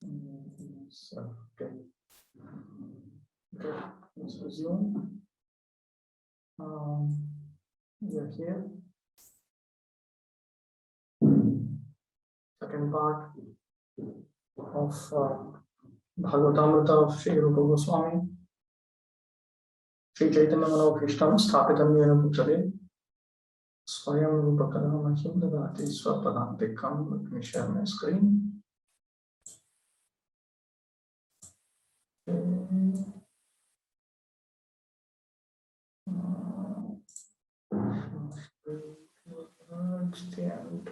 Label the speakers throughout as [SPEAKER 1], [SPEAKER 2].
[SPEAKER 1] So, okay. Okay, let's resume. We are here. Second part of Bhagavatamrita of Sri Rupa Goswami. Sri Chaitanya Manobhishtam Sthapitam Yena Bhutale Swayam Rupakana Mahim Dadati Swapadantikam. Let me share my screen. Towards the end.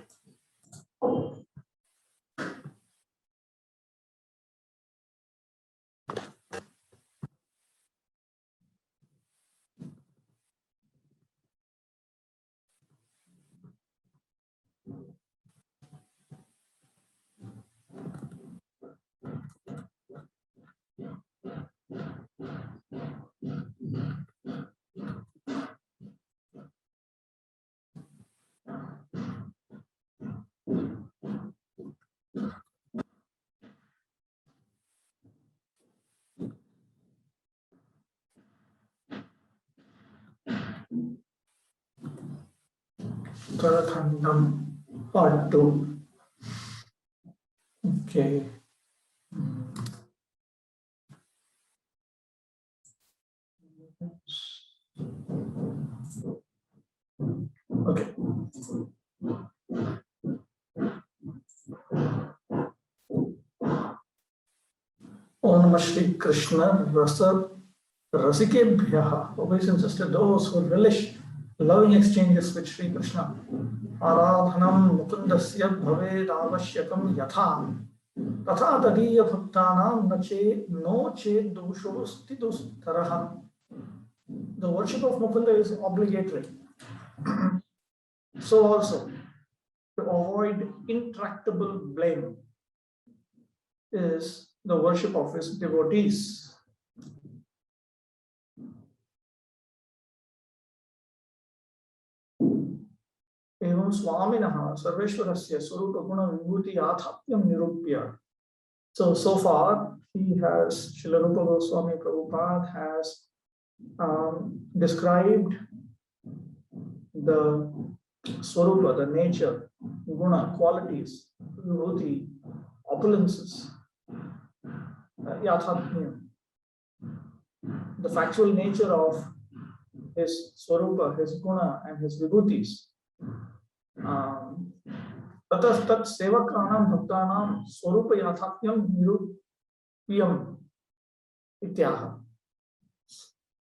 [SPEAKER 1] Karathandam part 2. Okay. Okay. Om Namah Shri Krishna Rasa Rasikebhyaha. Obeisance to those who relish loving exchanges with Shri Krishna. Aradhanam Mukundasya Bhaved Avashyakam Yatha Tatha Tadiya Bhaktanam No Che Doshos Tidus Taraha. The worship of Mukunda is obligatory. So also, to avoid intractable blame is the worship of his devotees. Evam Swaminaha Sarveshwarasya Swarupa Guna Vibhuti Athatyam Nirupya. So far, he has, Srila Rupa Goswami Prabhupada has described the Swarupa, the nature, guna, qualities, vibhuti, opulences, yathatmya, the factual nature of his Swarupa, his guna, and his vibhutis. Tat sevakanam bhaktanam Swarupa yathatmyam nirupyam ityaha.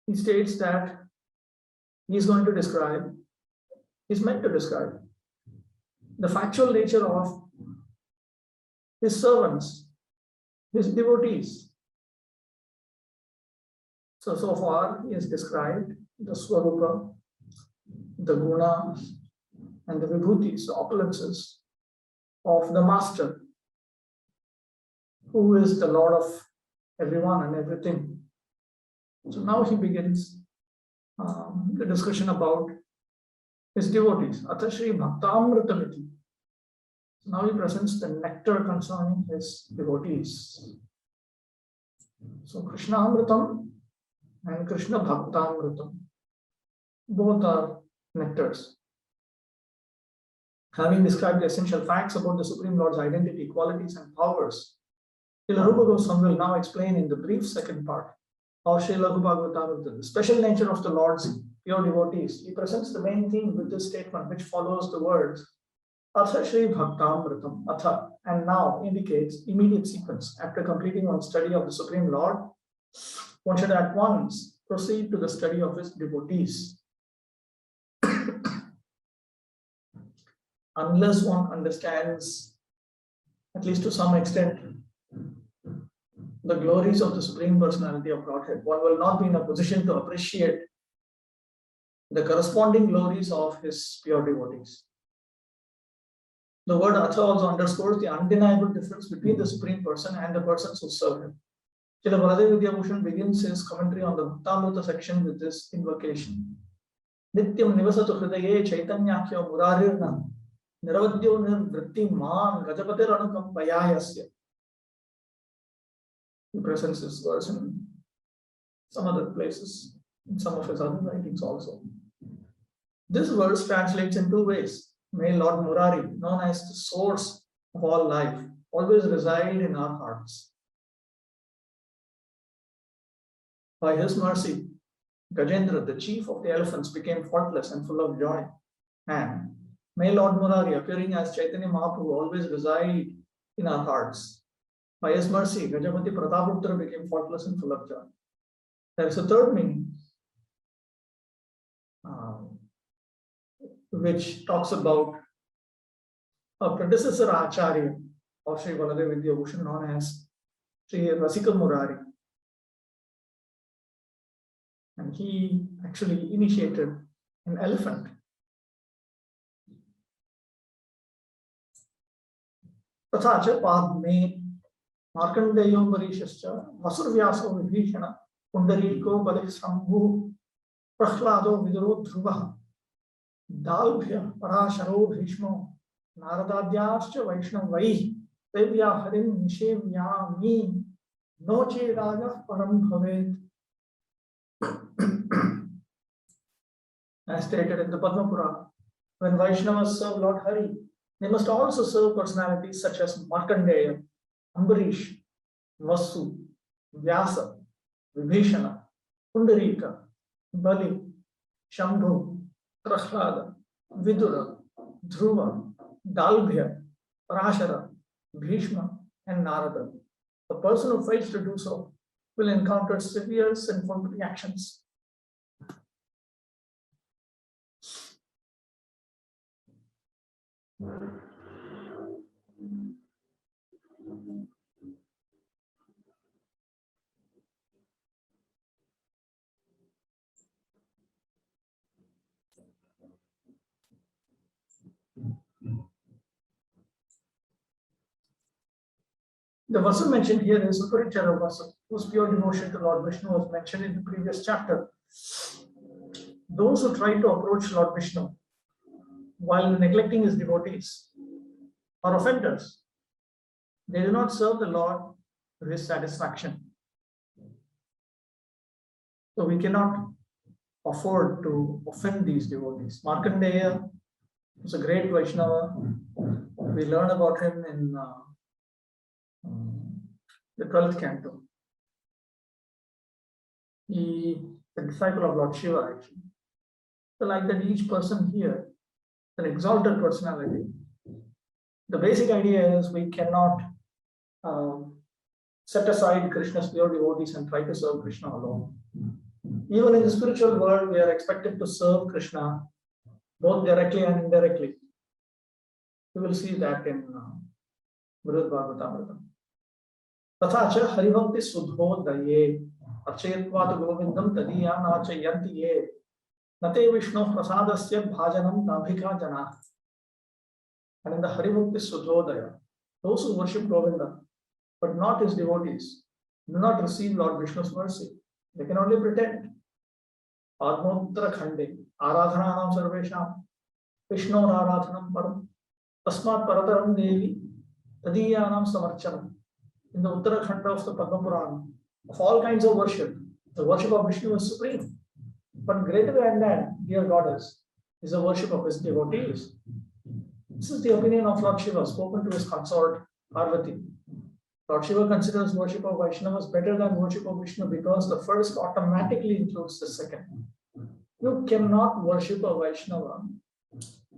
[SPEAKER 1] He states that he is going to describe, he is meant to describe the factual nature of his servants, his devotees. So far he has described the Swarupa, the gunas, and the vibhutis, the opulences of the Master, who is the Lord of everyone and everything. So now he begins the discussion about his devotees. Atha Shri Bhaktamritamiti. Now he presents the nectar concerning his devotees. So Krishna Amritam and Krishna Bhaktamritam, both are nectars. Having described the essential facts about the Supreme Lord's identity, qualities, and powers, Srila Rupa Goswami will now explain in the brief second part of Srila Bhagavatamrita the special nature of the Lord's pure devotees. He presents the main theme with this statement, which follows the words Atha Shri Bhaktamritam. Atha, and now indicates immediate sequence. After completing one's study of the Supreme Lord, one should at once proceed to the study of his devotees. Unless one understands, at least to some extent, the glories of the Supreme Personality of Godhead, one will not be in a position to appreciate the corresponding glories of his pure devotees. The word Atha also underscores the undeniable difference between the Supreme Person and the persons who serve him. Srila Baladev Vidyabhushan begins his commentary on the Bhaktamrita section with this invocation. Nityam nivasatu hridaye chaitanyakya murarirna niravadyo nirvritti man gajapatir anukam payayasya. He presents this verse in some other places, in some of his other writings also. This verse translates in two ways. May Lord Murari, known as the source of all life, always reside in our hearts. By his mercy, Gajendra, the chief of the elephants, became faultless and full of joy. And may Lord Murari, appearing as Chaitanya Mahaprabhu, always reside in our hearts. By his mercy, Gajapati Prataputra became faultless and full of joy. There is a third meaning, which talks about a predecessor Acharya of Sri Baladev Vidyabhushan, known as Sri Rasika Murari. And he actually initiated an elephant. तथा च पाद्मे मार्कण्डेयो वरीशश्च वसुर्व्यासो विभीषण पुण्डरीको बलिः शम्भुः प्रह्लादो विदुरो ध्रुवः दाल्भ्य पराशरो भीष्मो नारदाद्याश्च वैष्णवैः देव्या हरिं निषेव्यामि no चेदागः परं भवेत्. As stated in the Padma Purana, when Vaishnavas serve Lord Hari, they must also serve personalities such as Markandeya, Ambarish, Vasu, Vyasa, Vibhishana, Pundarika, Bali, Shambhu, Prahlada, Vidura, Dhruva, Dalbhya, Parashara, Bhishma, and Narada. The person who fails to do so will encounter severe sinful reactions. The Vasu mentioned here is Uparichara Vasu, whose pure devotion to Lord Vishnu was mentioned in the previous chapter. Those who try to approach Lord Vishnu while neglecting his devotees are offenders. They do not serve the Lord to his satisfaction. So we cannot afford to offend these devotees. Markandeya was a great Vaishnava. We learn about him in the 12th canto. He is a disciple of Lord Shiva, actually. So like that, each person here, an exalted personality. The basic idea is we cannot set aside Krishna's pure devotees and try to serve Krishna alone. Even in the spiritual world, we are expected to serve Krishna both directly and indirectly. We will see that in Brihad Bhagavatamrita. तथा च हरिभक्ति सुधोदये अर्चयत्वात् गोविन्दं तदीयान् आचयन्ति ये नते विष्णोः प्रसादस्य भाजनं नाभिका जनाः. And in the Haribhakti Sudhodaya, those who worship Govinda but not his devotees do not receive Lord Vishnu's mercy. They can only pretend. Padmottara Khande Aradhananam Sarvesham Vishnor Aradhanam Param Tasmat Parataram Devi Tadiyanam Samarchanam. In the Uttarakhanda of the Padma Purana, of all kinds of worship, the worship of Vishnu is supreme. But greater than that, dear goddess, is the worship of his devotees. This is the opinion of Lord Shiva, spoken to his consort Parvati. Lord Shiva considers worship of Vaishnavas better than worship of Vishnu because the first automatically includes the second. You cannot worship a Vaishnava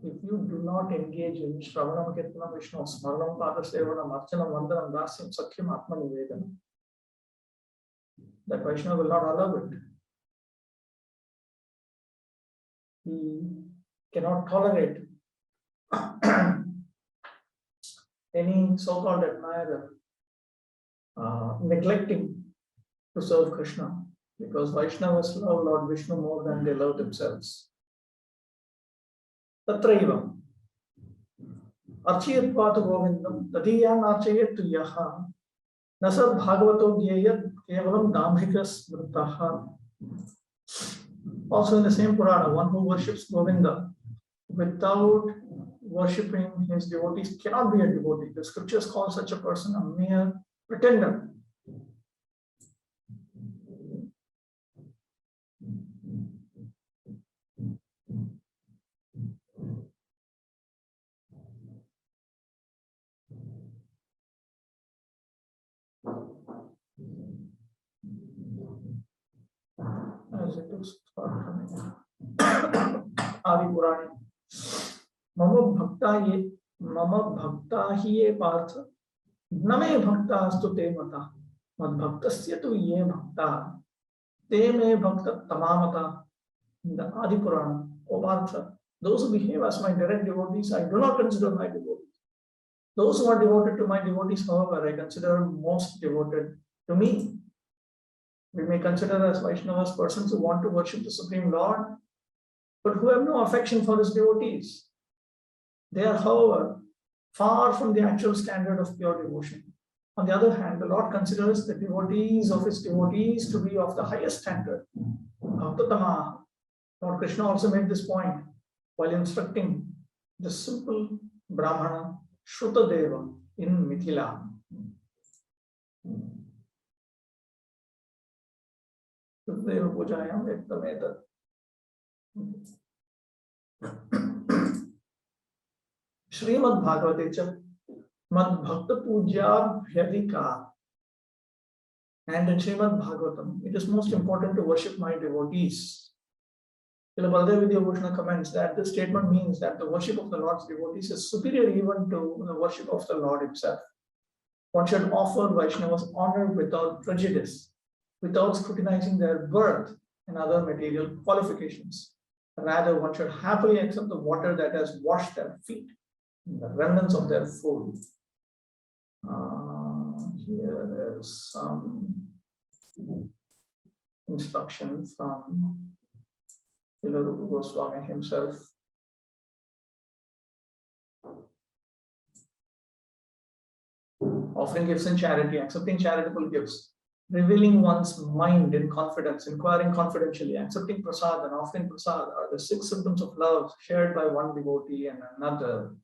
[SPEAKER 1] if you do not engage in Shravanam, Kirtanam, Vishnu, Smaranam, Padasevanam, Archanam, Vandanam, Dasyam, Sakhyam, Atma Nivedanam. That Vaishnava will not allow it. He cannot tolerate any so-called admirer neglecting to serve Krishna, because Vaishnavas love Lord Vishnu more than they love themselves. Tatraiva Archiyatvat Govindam Tadiyan Archayat Yaha Nasad Bhagavato Gyayat Kevalam Dambhikas Vrittaha. Also in the same Purana, one who worships Govinda without worshipping his devotees cannot be a devotee. The scriptures call such a person a mere pretender. is it to start from here? Adi Purani. Mama bhakta hi ye partha. Name bhakta astu te mata. Mad bhaktasya tu ye bhakta. Te me bhakta tamamata. In the Adi Purana, O Partha, those who behave as my direct devotees, I do not consider my devotees. Those who are devoted to my devotees, however, I consider most devoted to me. We may consider as Vaishnavas persons who want to worship the Supreme Lord, but who have no affection for his devotees. They are, however, far from the actual standard of pure devotion. On the other hand, the Lord considers the devotees of his devotees to be of the highest standard. Bhaktatama. Lord Krishna also made this point while instructing the simple Brahmana Shrutadeva in Mithila. Shrutadeva Pujayam Ektametat. Srimad Bhagavatecha Mad Bhakta Puja Bhyadika. And in Srimad Bhagavatam, it is most important to worship my devotees. Srila Baladev Vidyabhushana comments that this statement means that the worship of the Lord's devotees is superior even to the worship of the Lord himself. One should offer Vaishnavas honor without prejudice, without scrutinizing their birth and other material qualifications. Rather, one should happily accept the water that has washed their feet, the remnants of their food. Here there's some instruction from Srila Rupa Goswami himself. Offering gifts in charity, accepting charitable gifts, revealing one's mind in confidence, inquiring confidentially, accepting prasad and offering prasad are the 6 symptoms of love shared by one devotee and another.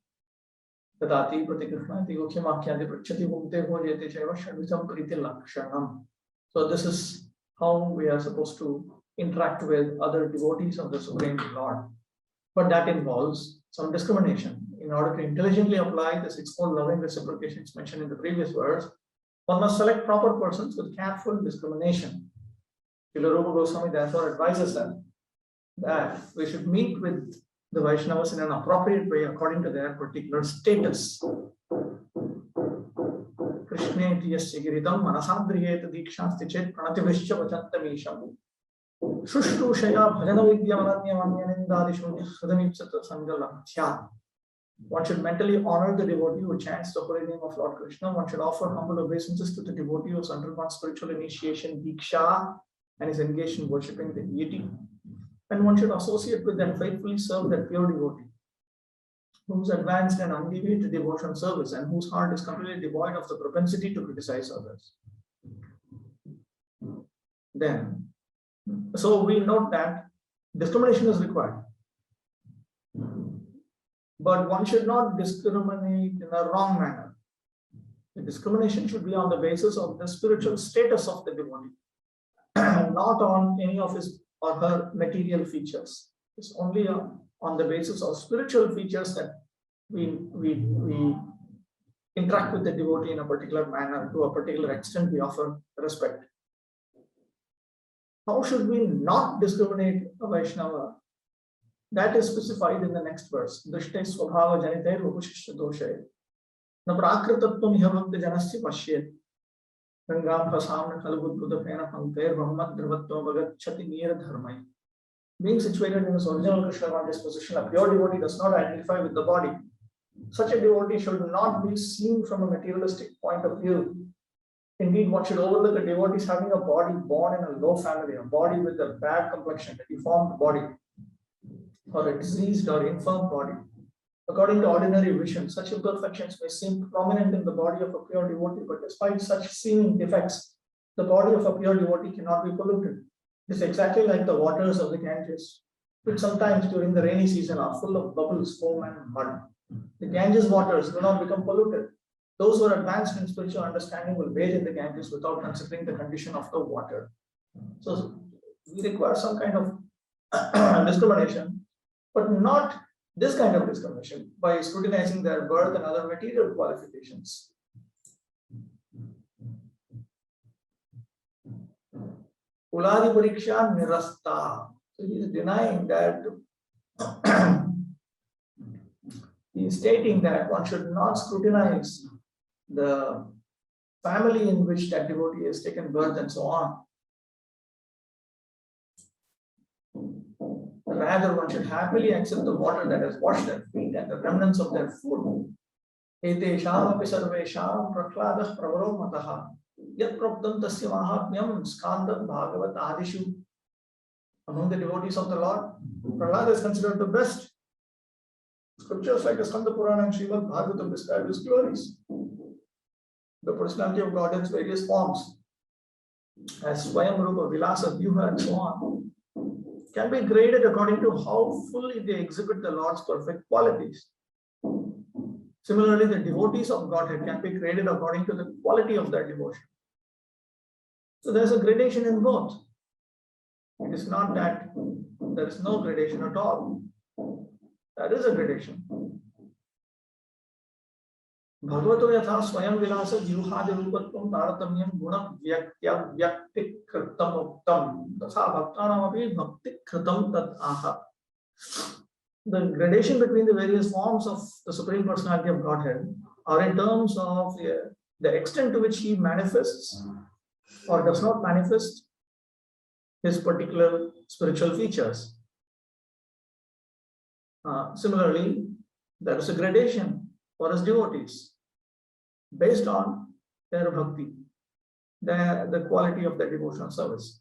[SPEAKER 1] Tadati pratikrihnati gokhyamakyadi prachati bhukte ho jete chaiva shadvitam priti lakshanam. So this is how we are supposed to interact with other devotees of the Supreme Lord. But that involves some discrimination. In order to intelligently apply the 6-fold loving reciprocations mentioned in the previous verse, one must select proper persons with careful discrimination. Srila Rupa Goswami therefore advises them that we should meet with the Vaishnavas in an appropriate way according to their particular status. Krishne tiyasya giridam manasadriyeta dikshasti chet pranativrishya vachantamisham. Shushrushaya bhajana vidyamananyamanyanindadishu hridamipsata sangalamthya. One should mentally honor the devotee who chants the holy name of Lord Krishna. One should offer humble obeisances to the devotee who has undergone spiritual initiation, Diksha, and is engaged in worshipping the deity. And one should associate with and faithfully serve that pure devotee, whose advanced and undeviated devotion service and whose heart is completely devoid of the propensity to criticize others. Then, so we note that discrimination is required. But one should not discriminate in a wrong manner. The discrimination should be on the basis of the spiritual status of the devotee, not on any of his or her material features. It's only on the basis of spiritual features that we interact with the devotee in a particular manner. To a particular extent, we offer respect. How should we not discriminate a Vaishnava? That is specified in the next verse. Drishte swabhava janite rupashishya doshe. Na prakritatvam ihabhakti janasya pashyet. Gangam prasamna kalabudbuddha pena pankter brahmat dhravatvam vagachati nira dharmai. Being situated in his original Krishna disposition, a pure devotee does not identify with the body. Such a devotee should not be seen from a materialistic point of view. Indeed, one should overlook a devotee as having a body born in a low family, a body with a bad complexion, a deformed body, or a diseased or infirm body. According to ordinary vision, such imperfections may seem prominent in the body of a pure devotee, but despite such seeming defects, the body of a pure devotee cannot be polluted. It is exactly like the waters of the Ganges, which sometimes during the rainy season are full of bubbles, foam, and mud. The Ganges waters do not become polluted. Those who are advanced in spiritual understanding will bathe in the Ganges without considering the condition of the water. So we require some kind of discrimination, but not this kind of discrimination by scrutinizing their birth and other material qualifications. Kuladi Pariksha Nirasta. So he is denying that, he is stating that one should not scrutinize the family in which that devotee has taken birth and so on. Rather, one should happily accept the water that has washed their feet and the remnants of their food. Etesham api sarvesham prahladah pravaro mataha yat praptam tasya mahatmyam skandam bhagavat adishu. Among the devotees of the Lord, Prahlada is considered the best. Scriptures like the Skanda Purana and Srimad Bhagavatam describe his glories. The personality of God in its various forms, as Swayam Rupa, Vilasa, Vyuha, and so on, can be graded according to how fully they exhibit the Lord's perfect qualities. Similarly, the devotees of Godhead can be graded according to the quality of their devotion. So there's a gradation in both. It is not that there is no gradation at all. There is a gradation. Bhagavato yatha swayam vilasa vyuhadi rupatvam taratamyam guna vyaktya vyakti kritam uktam tatha bhaktanam api bhakti kritam tat aha. The gradation between the various forms of the Supreme Personality of Godhead are in terms of the extent to which he manifests or does not manifest his particular spiritual features. Similarly, there is a gradation for his devotees based on their bhakti, the quality of their devotional service.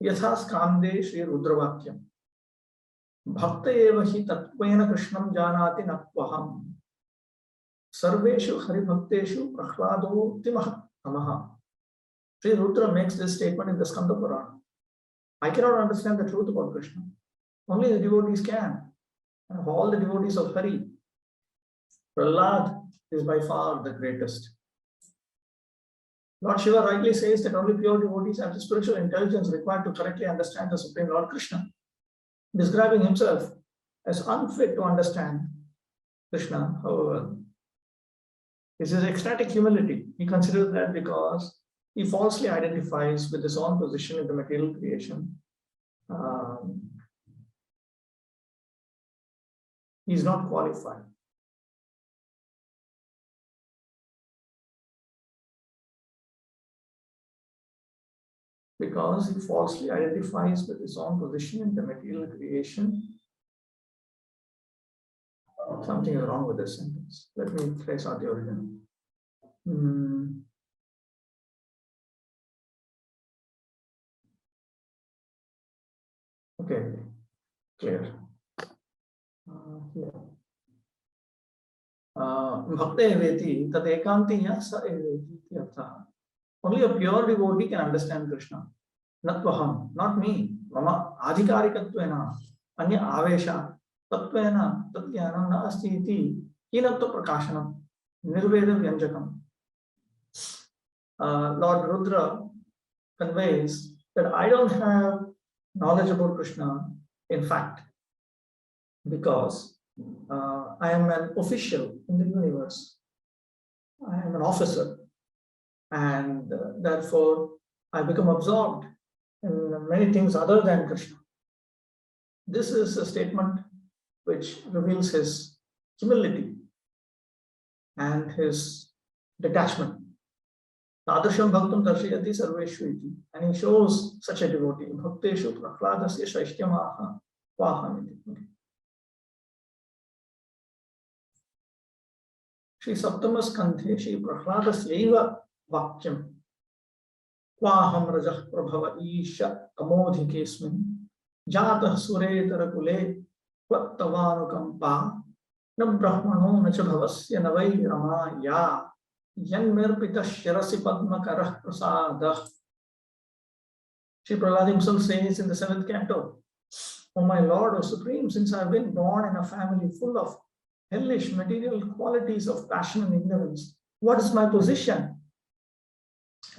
[SPEAKER 1] Yatha skande Shri Rudravakyam Bhakta eva hi tattvena Krishnam janati natvaham Sarveshu Haribhakteshu Prahlado Timah Amaha. Sri Rudra makes this statement in the Skanda Purana. I cannot understand the truth about Krishna. Only the devotees can. And of all the devotees of Hari, Prahlad is by far the greatest. Lord Shiva rightly says that only pure devotees have the spiritual intelligence required to correctly understand the Supreme Lord Krishna, describing himself as unfit to understand Krishna. However, this is ecstatic humility. He considers that because he falsely identifies with his own position in the material creation, he is not qualified. Because he falsely identifies with his own position in the material creation. Something is wrong with this sentence. Let me trace out the original. Okay, clear. Here. Bhakta eveti tat ekantiya sa eveti artha. Only a pure devotee can understand Krishna. Natvaham, not me. Mama adhikarikatvena anya avesha tatvena tatjnanam na asti iti kinatva prakashanam nirveda vyanjakam. Lord Rudra conveys that I don't have knowledge about Krishna, in fact, because I am an official in the universe. I am an officer. And therefore, I become absorbed in many things other than Krishna. This is a statement which reveals his humility and his detachment. Tadrasham bhaktam darshayati sarveshu iti. And he shows such a devotee. Bhakteshu prahladasya shaishyamaha vaham iti. Shri Saptamas Kanthe Shri Prahladasya Vakyam Kvaham Rajah Prabhava Isha Amodhikesmin Jatah Suretara Kule Kvattavanukampa Na Brahmano Nacha Bhavasya Navai Rama Ya Yanmirpita Shirasi Padma Karah Prasadah. Shri Prahlad himself says in the 7th canto, O my Lord, O Supreme, since I have been born in a family full of hellish material qualities of passion and ignorance, what is my position?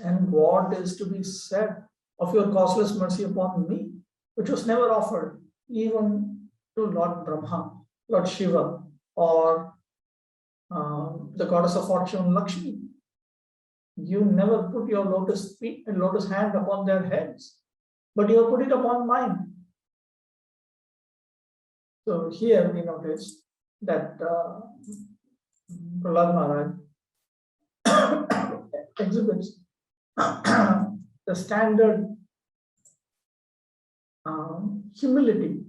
[SPEAKER 1] And what is to be said of your causeless mercy upon me, which was never offered even to Lord Brahma, Lord Shiva, or the goddess of fortune, Lakshmi. You never put your lotus feet and lotus hand upon their heads, but you put it upon mine. So here we notice that Prahlad Maharaj exhibits the standard humility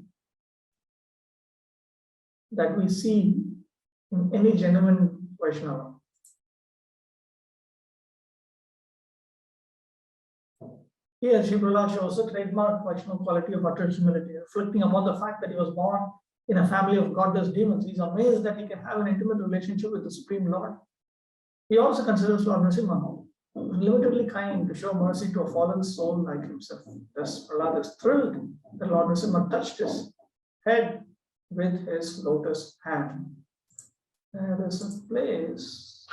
[SPEAKER 1] that we see in any genuine Vaishnava. Here, Sri Prahlad shows a trademark Vaishnava quality of utter humility, reflecting upon the fact that he was born in a family of godless demons. He is amazed that he can have an intimate relationship with the Supreme Lord. He also considers Lord Nrsimha limitedly kind to show mercy to a fallen soul like himself. Thus, Prahlad is thrilled that Lord Nrsimha touched his head with his lotus hand. There is a place.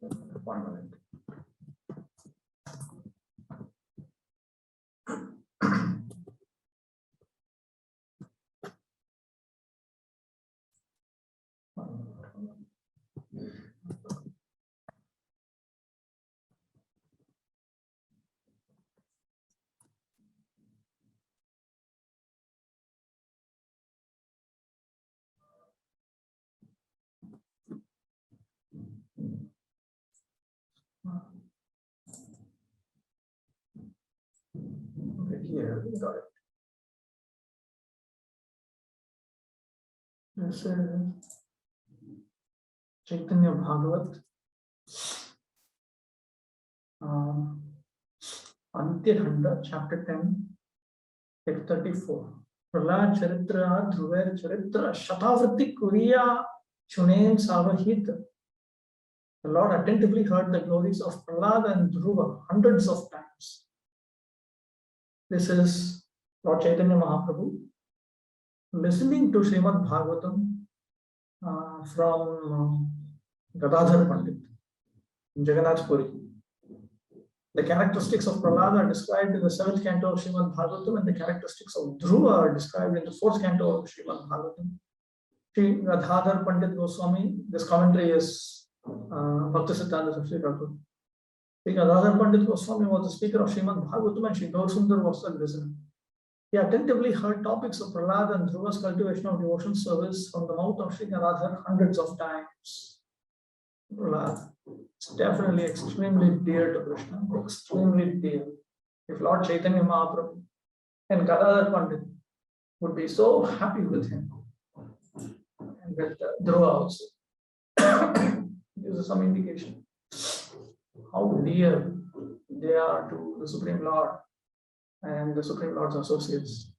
[SPEAKER 1] Just 1 minute. Okay, here we got it. This is Chaitanya Bhagavat, Antya-khanda, chapter 10, text 34. Prahlad Charitra, Dhruver Charitra, Shatavritti Kuriya, Chunen Savahita. The Lord attentively heard the glories of Prahlad and Dhruva hundreds of times. This is Lord Chaitanya Mahaprabhu listening to Srimad Bhagavatam from Gadadhar Pandit in Jagannath Puri. The characteristics of Prahlad are described in the 7th canto of Srimad Bhagavatam, and the characteristics of Dhruva are described in the 4th canto of Srimad Bhagavatam. Sri Gadadhar Pandit Goswami, this commentary is Bhaktisiddhanta Saraswati Thakur. Sri Gadadhar Pandit Goswami was the speaker of Srimad Bhagavatam, and Sri Gaurasundar was the listener. He attentively heard topics of Prahlad and Dhruva's cultivation of devotion service from the mouth of Sri Gadadhar hundreds of times. Prahlad is definitely extremely dear to Krishna, extremely dear. If Lord Chaitanya Mahaprabhu and Gadadhar Pandit would be so happy with him, and with Dhruva also, gives us some indication how dear they are to the Supreme Lord and the Supreme Lord's associates.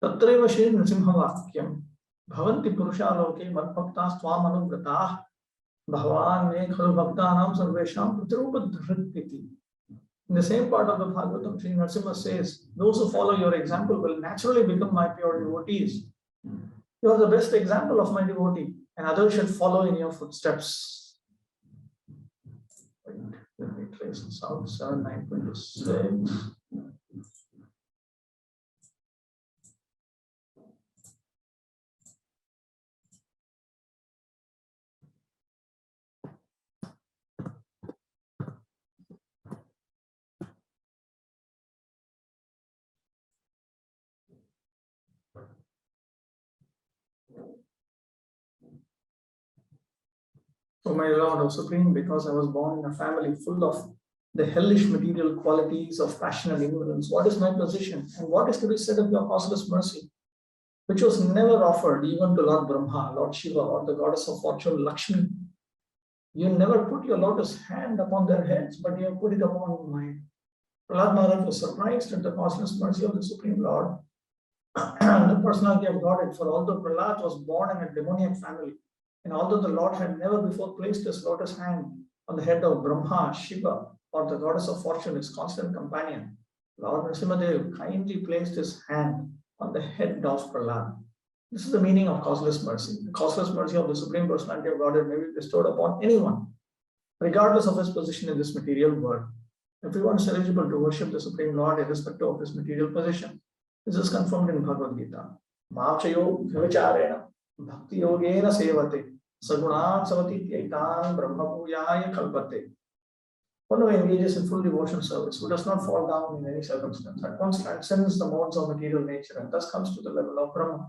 [SPEAKER 1] Tatreva Shri Nrsimha Vakyam Bhavanti Purushaloke Madbhaktas Twam Anuvrataah Bhavan Me Khalu Bhaktanam Sarvesham Pratirupa Dhrittiti. In the same part of the Bhagavatam, Sri Nrsimha says, those who follow your example will naturally become my pure devotees. You are the best example of my devotee, and others should follow in your footsteps. Wait, let me trace this out. 7:9:26. O my Lord, O Supreme, because I was born in a family full of the hellish material qualities of passion and ignorance, what is my position, and what is to be said of your causeless mercy, which was never offered even to Lord Brahma, Lord Shiva, or the goddess of fortune, Lakshmi? You never put your lotus hand upon their heads, but you have put it upon mine. Prahlad Maharaj was surprised at the causeless mercy of the Supreme Lord and the personality of Godhead, for although Prahlad was born in a demoniac family, and although the Lord had never before placed his lotus hand on the head of Brahma, Shiva, or the goddess of fortune, his constant companion, Lord Nrsimhadev kindly placed his hand on the head of Prahlad. This is the meaning of causeless mercy. The causeless mercy of the Supreme Personality of Godhead may be bestowed upon anyone, regardless of his position in this material world. Everyone is eligible to worship the Supreme Lord irrespective of his material position. This is confirmed in Bhagavad Gita. Machayo vyavacharena bhakti yogena sevate sagunan savati tyaitan brahma pujaya kalpate. One who engages in full devotion service, who does not fall down in any circumstance, at once transcends the modes of material nature and thus comes to the level of Brahma.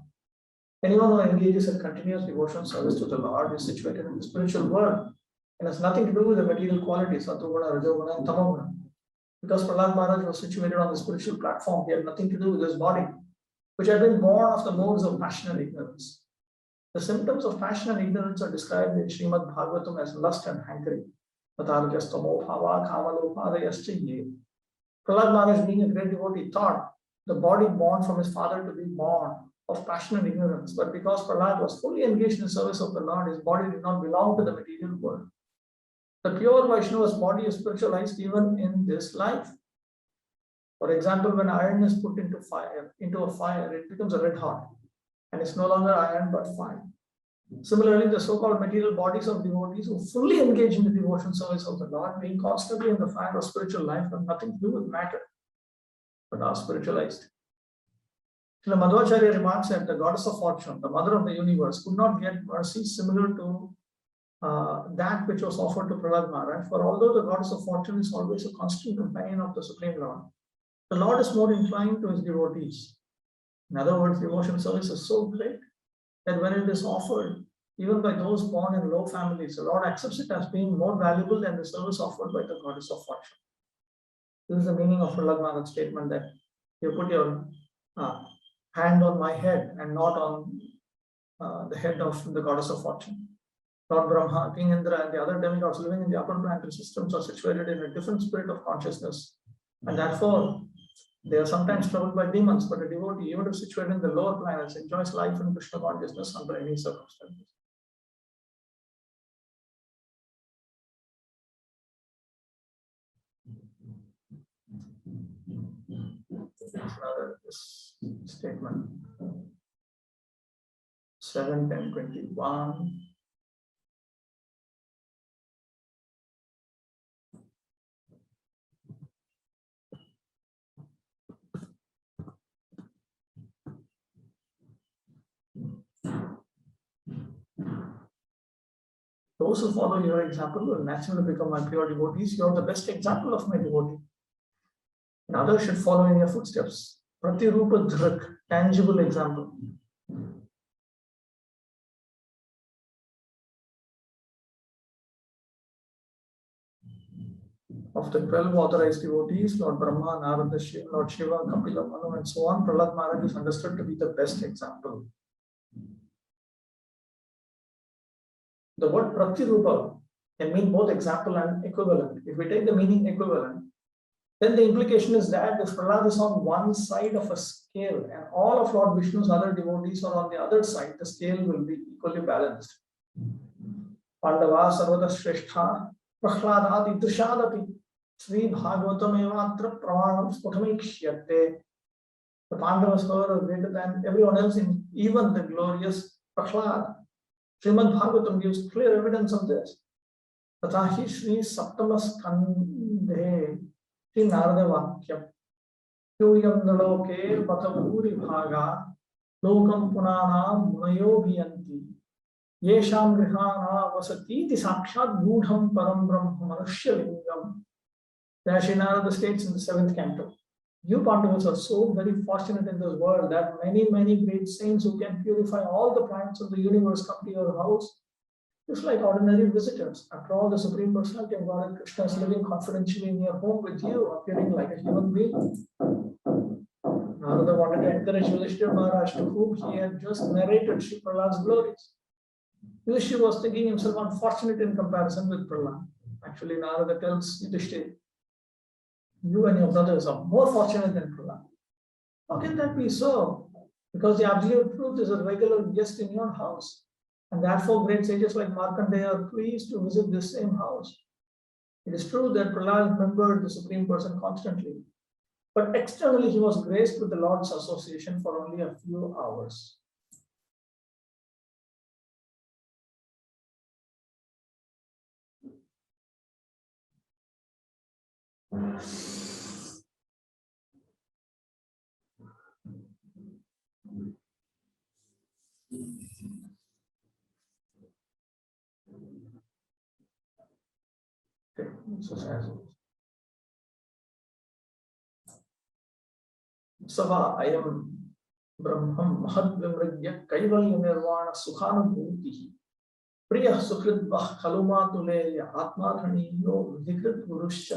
[SPEAKER 1] Anyone who engages in continuous devotion service to the Lord is situated in the spiritual world and has nothing to do with the material qualities, Sattva-guna, Rajoguna, and Tamoguna. Because Prahlad Maharaj was situated on the spiritual platform, he had nothing to do with his body, which had been born of the modes of passion and ignorance. The symptoms of passion and ignorance are described in Srimad Bhagavatam as lust and hankering. Prahlad Maharaj, being a great devotee, thought the body born from his father to be born of passion and ignorance, but because Prahlad was fully engaged in service of the Lord, his body did not belong to the material world. The pure Vaishnava's body is spiritualized even in this life. For example, when iron is put into a fire, it becomes a red hot, and it's no longer iron but fire. Similarly, the so-called material bodies of devotees who fully engage in the devotion service of the Lord, being constantly in the fire of spiritual life, have nothing to do with matter, but are spiritualized. Srila Madhvacharya remarks that the goddess of fortune, the mother of the universe, could not get mercy similar to that which was offered to Prahlad Maharaj. For although the goddess of fortune is always a constant companion of the Supreme Lord, the Lord is more inclined to his devotees. In other words, devotion service is so great that when it is offered, even by those born in low families, the Lord accepts it as being more valuable than the service offered by the goddess of fortune. This is the meaning of Prahlad Maharaj's statement that you put your hand on my head and not on the head of the goddess of fortune. Lord Brahma, King Indra, and the other demigods living in the upper planetary systems are situated in a different spirit of consciousness, and therefore they are sometimes troubled by demons. But a devotee, even if situated in the lower planets, enjoys life in Krishna consciousness under any circumstances. Another statement 7:10:21. Those who follow your example will naturally become my pure devotees. You are the best example of my devotee. And others should follow in your footsteps. Pratirupa Dhrak, tangible example. Of the 12 authorized devotees, Lord Brahma, Narada, Lord Shiva, Kapila, Manu, and so on, Prahlad Maharaj is understood to be the best example. The word Pratirupa can mean both example and equivalent. If we take the meaning equivalent, then the implication is that if Prahlad is on one side of a scale and all of Lord Vishnu's other devotees are on the other side, the scale will be equally balanced. Pandava Sarvata Shrestha Prahladat Idrishadapi Sri Bhagavatam Evatra Pramanam Sputamikshyate. The Pandavas are greater than everyone else, in even the glorious Prahlad. Srimad Bhagavatam gives clear evidence of this. Tatahi Sri Saptamaskandhe Sri Narada Vakyam Yuyam Naloke Vatavuri Bhaga Lokam Punana Munayo Bhiyanti Yesham Grihana Vasati Sakshat Gudham Param Brahma Manushya Lingam. There Sri Narada states in the 7th canto. You Pandavas are so very fortunate in this world that many great saints who can purify all the planets of the universe come to your house just like ordinary visitors. After all, the Supreme Personality of Godhead Krishna is living confidentially in your home with you, appearing like a human being. Narada wanted to encourage Yudhishthira Maharaj, to whom he had just narrated Sri Prahlad's glories. Yudhishthira was thinking himself unfortunate in comparison with Prahlad. Actually, Narada tells Yudhishthira, you and your brothers are more fortunate than Prahlad. How can that be so? Because the absolute truth is a regular guest in your house. And therefore, great sages like Markandeya are pleased to visit this same house. It is true that Prahlad remembered the Supreme Person constantly, but externally he was graced with the Lord's association for only a few hours. सवा अयम ब्रह्मं महद्विमृज्य कैवल्य निर्वाण सुखानुभूतिः प्रियः सुहृद्वः खलु मातुलेय आत्माधनीयो विधिकृत गुरुश्च.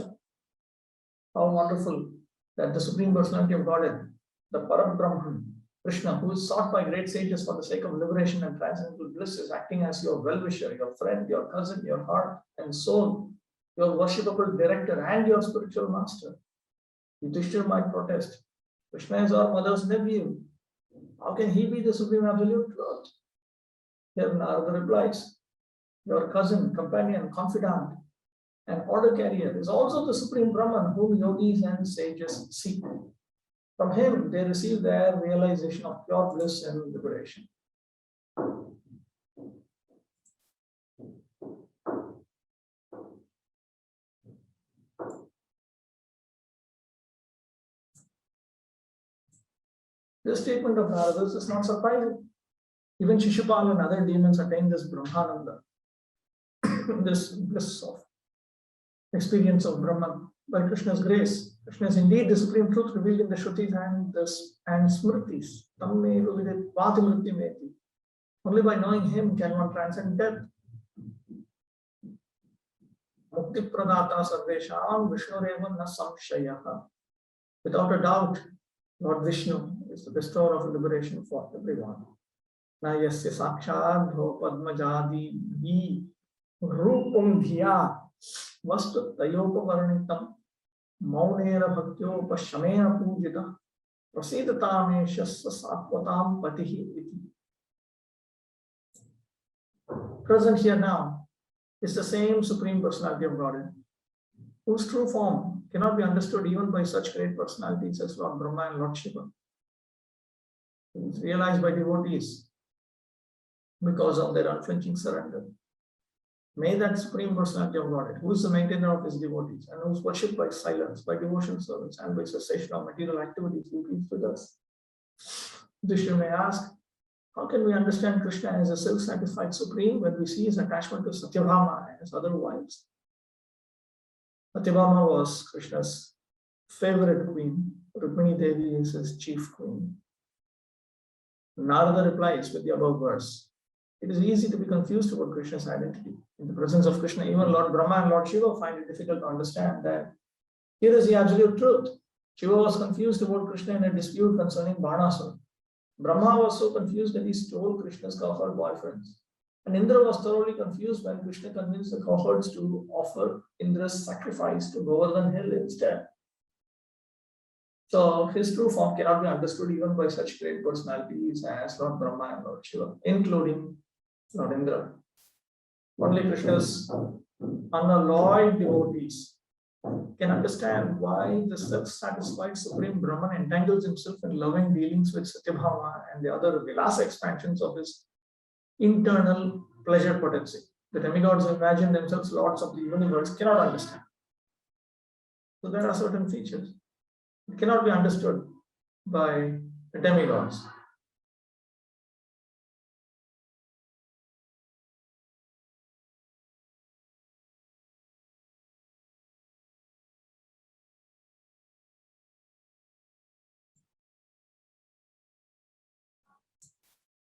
[SPEAKER 1] How wonderful that the Supreme Personality of Godhead, the Parabrahman, Krishna, who is sought by great sages for the sake of liberation and transcendental bliss, is acting as your well-wisher, your friend, your cousin, your heart and soul, your worshipable director and your spiritual master. Yudhishthira might protest, Krishna is our mother's nephew. How can he be the Supreme Absolute Truth? Here Narada replies, your cousin, companion, confidant, and order carrier is also the Supreme Brahman whom yogis and sages seek. From him, they receive their realization of pure bliss and liberation. This statement of Narada's is not surprising. Even Shishupal and other demons attain this Brahmananda, this bliss of experience of Brahman by Krishna's grace. Krishna is indeed the supreme truth revealed in the Shrutis and Smritis. Only by knowing him can one transcend death. Mukti pradata sarvesham Vishnureva na samshayaha. Without a doubt, Lord Vishnu is the bestower of liberation for everyone. Na yasya sakshadho padmajadi bhi rupam dhiya vastu tayopavarnitam maunera bhaktyopasamena pujita prasidatameshasya sakvatam patihi iti. Present here now is the same Supreme Personality of Godhead, whose true form cannot be understood even by such great personalities as Lord Brahma and Lord Shiva. It is realized by devotees because of their unflinching surrender. May that Supreme Personality of Godhead, who is the maintainer of his devotees and who is worshipped by silence, by devotion service, and by cessation of material activities, be pleased with us. Yudhishthira may ask, how can we understand Krishna as a self-satisfied Supreme when we see his attachment to Satyabhama and his other wives? Satyabhama was Krishna's favorite queen. Rukmini Devi is his chief queen. Narada replies with the above verse. It is easy to be confused about Krishna's identity. In the presence of Krishna, even Lord Brahma and Lord Shiva find it difficult to understand that here is the absolute truth. Shiva was confused about Krishna in a dispute concerning Banasura. Brahma was so confused that he stole Krishna's cohort boyfriends. And Indra was thoroughly confused when Krishna convinced the cohorts to offer Indra's sacrifice to Govardhan Hill instead. So his true form cannot be understood even by such great personalities as Lord Brahma and Lord Shiva, including Lord Indra. Only Krishna's unalloyed devotees can understand why the self-satisfied Supreme Brahman entangles himself in loving dealings with Satyabhama and the other vilasa expansions of his internal pleasure potency. The demigods who imagine themselves lords of the universe cannot understand. So there are certain features. It cannot be understood by the demigods.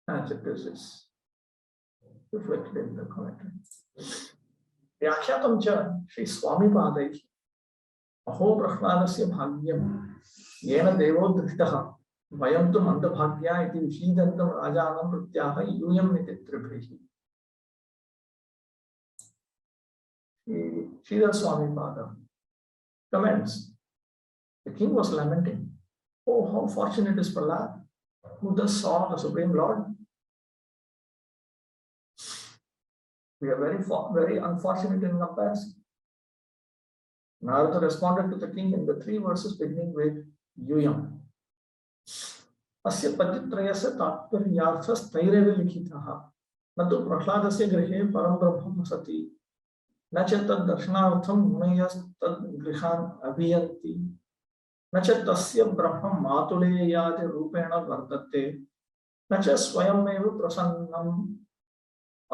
[SPEAKER 1] As it is reflected in the commentary. Vyakyatam cha Sri Swami Padai Aho Prahladasya Bhagyam Yena Devo Drishtaha Vayam tu Manda Bhagya iti Vishidantam Rajanam Pratyaha Yuyam Niti Triprehi. Sridhar Swami Pada comments, the king was lamenting, oh, how fortunate is Prahlad, who thus saw the Supreme Lord. We are very unfortunate in comparison. Narada responded to the king in the 3 verses beginning with Yuyam. Asya Paditrayasya Tatparyarthas Taireva Likhitaha Natu Prahladasya Grihe Param Brahma Sati न च तद्दर्शनार्थं मुनयस्तद्गृहान् अभियन्ति न च तस्य ब्रह्म मातुलेयादि रूपेण वर्तते न च स्वयमेव प्रसन्नम्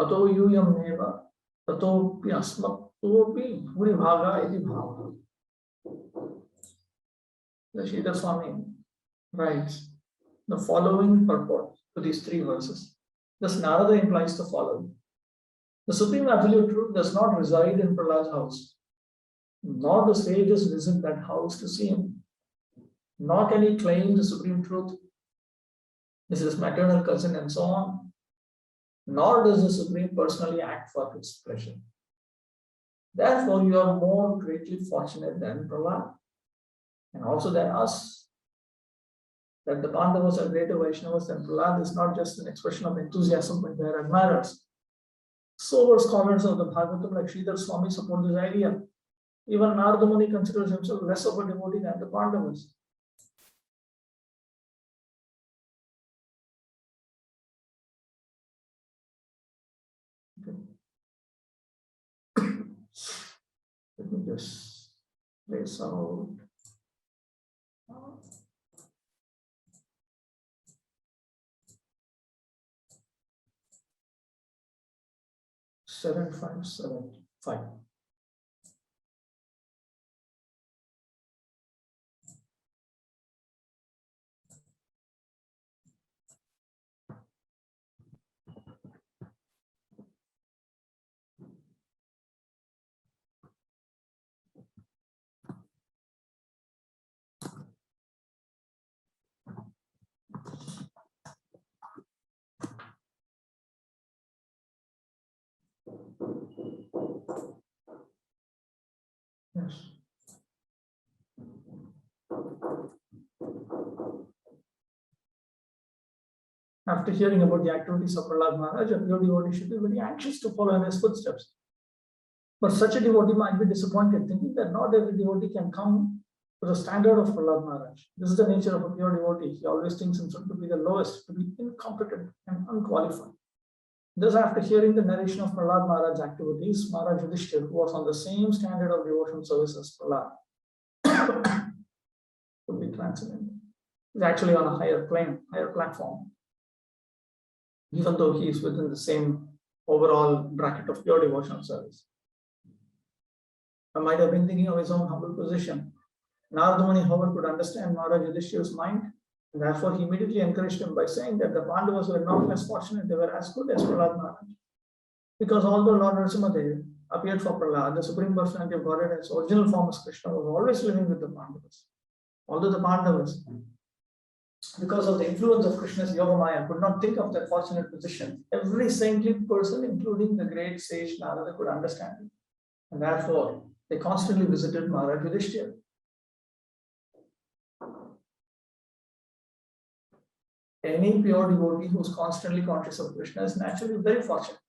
[SPEAKER 1] अतो यूयमेव ततोऽपि अस्मत्तोऽपि भूरिभागा इति भावः. The Sridhar Swami writes the following purport to these three verses. Thus Narada implies the following. The Supreme Absolute Truth does not reside in Prahlad's house, nor the sages visit that house to see him, nor can he claim the Supreme Truth. This is his maternal cousin and so on, nor does the Supreme personally act for his pleasure. Therefore, you are more greatly fortunate than Prahlad, and also than us. That the Pandavas are greater Vaishnavas than Prahlad is not just an expression of enthusiasm by their admirers. Sober scholars of the Bhagavatam like Sridhar Swami support this idea. Even Narada Muni considers himself less of a devotee than the Pandavas. Okay. Let me just place out. 7575. Yes. After hearing about the activities of Prahlad Maharaj, a pure devotee should be very anxious to follow in his footsteps. But such a devotee might be disappointed, thinking that not every devotee can come to the standard of Prahlad Maharaj. This is the nature of a pure devotee. He always thinks himself to be the lowest, to be incompetent and unqualified. Thus, after hearing the narration of Prahlad Maharaj's activities, Maharaj Yudhishthira, who was on the same standard of devotional service as Prahlad, could be transcendental. He's actually on a higher plane, higher platform, even though he is within the same overall bracket of pure devotional service. I might have been thinking of his own humble position. Narada Muni, however, could understand Maharaj Yudhishthira's mind, and therefore he immediately encouraged him by saying that the Pandavas were not less fortunate, they were as good as Prahlad Maharaj. Because although Lord Narasimhadev appeared for Prahlad, the Supreme Personality of Godhead, its original form as Krishna, was always living with the Pandavas. Although the Pandavas, because of the influence of Krishna's Yogamaya, could not think of that fortunate position, every saintly person, including the great sage Narada, could understand it. And therefore, they constantly visited Maharaj Yudhishthira. Any pure devotee who is constantly conscious of Krishna is naturally very fortunate.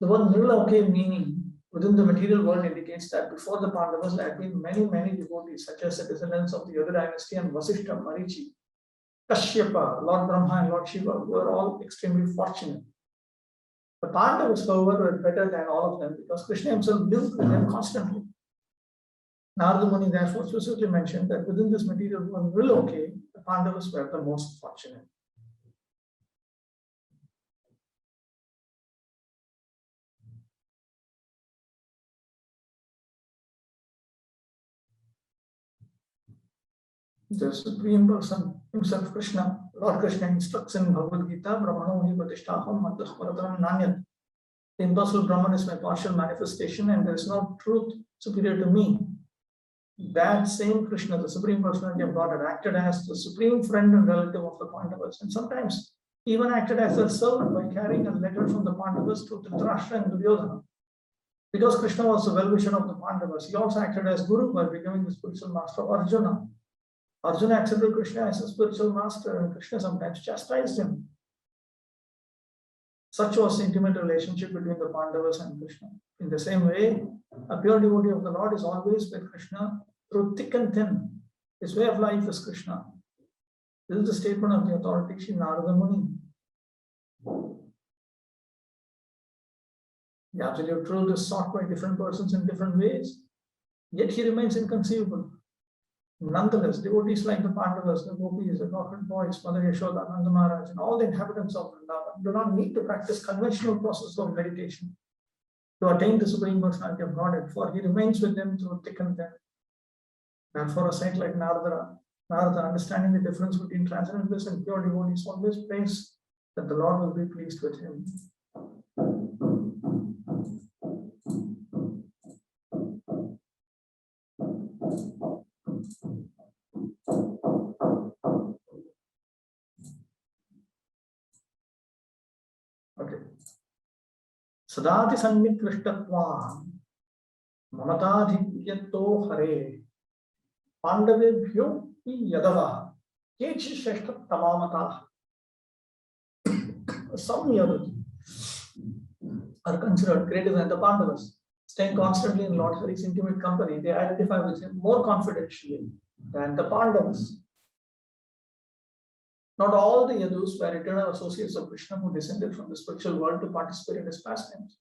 [SPEAKER 1] The word Nirlauke meaning within the material world indicates that before the Pandavas there had been many devotees, such as the descendants of the Yadu dynasty and Vasishtha, Marichi, Kashyapa, Lord Brahma and Lord Shiva, who were all extremely fortunate. The Pandavas, however, were better than all of them because Krishna himself lived with them constantly. Narada Muni therefore specifically mentioned that within this material world, Nirlauke, the Pandavas were the most fortunate. The Supreme Person himself, Krishna, Lord Krishna instructs in Bhagavad Gita, Brahmano hi pratishtaham mantas parataram nanyat. The impersonal Brahman is my partial manifestation and there is no truth superior to me. That same Krishna, the Supreme Personality of God, had acted as the supreme friend and relative of the Pandavas, and sometimes even acted as their servant by carrying a letter from the Pandavas to Dhritarashtra and Duryodhana. Because Krishna was the well-wisher of the Pandavas, he also acted as Guru by becoming the spiritual master of Arjuna. Arjuna accepted Krishna as a spiritual master, and Krishna sometimes chastised him. Such was the intimate relationship between the Pandavas and Krishna. In the same way, a pure devotee of the Lord is always with Krishna through thick and thin. His way of life is Krishna. This is the statement of the authority Sri Narada Muni. The absolute truth is sought by different persons in different ways, yet he remains inconceivable. Nonetheless, devotees like the Pandavas, the Gopis, the Godhead boys, Mother Yashoda, Nanda Maharaj, and all the inhabitants of Vrindavan do not need to practice conventional process of meditation to attain the Supreme Personality of Godhead, for he remains with them through thick and thin. Therefore, a saint like Narada, understanding the difference between transcendental bliss and pure devotees, always prays that the Lord will be pleased with him. Okay. Sadati Sannitkrishtatvam Mamatadhikyato Hare Pandavebhyo Yadava Kechi Sheshta Tamamata. Some Yadavas are considered greater than the Pandavas. Staying constantly in Lord Hari's intimate company, they identify with him more confidentially than the Pandavas. Not all the Yadus were eternal associates of Krishna who descended from the spiritual world to participate in his pastimes.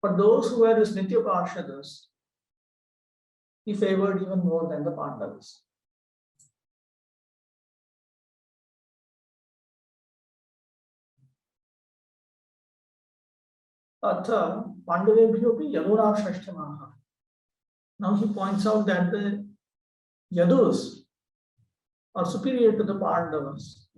[SPEAKER 1] But those who were his Nitya Parshadas, he favored even more than the Pandavas. Atha Pandavebhyopi Yaduna Shashtamaha. Now he points out that the Yadus are superior to the Pandavas.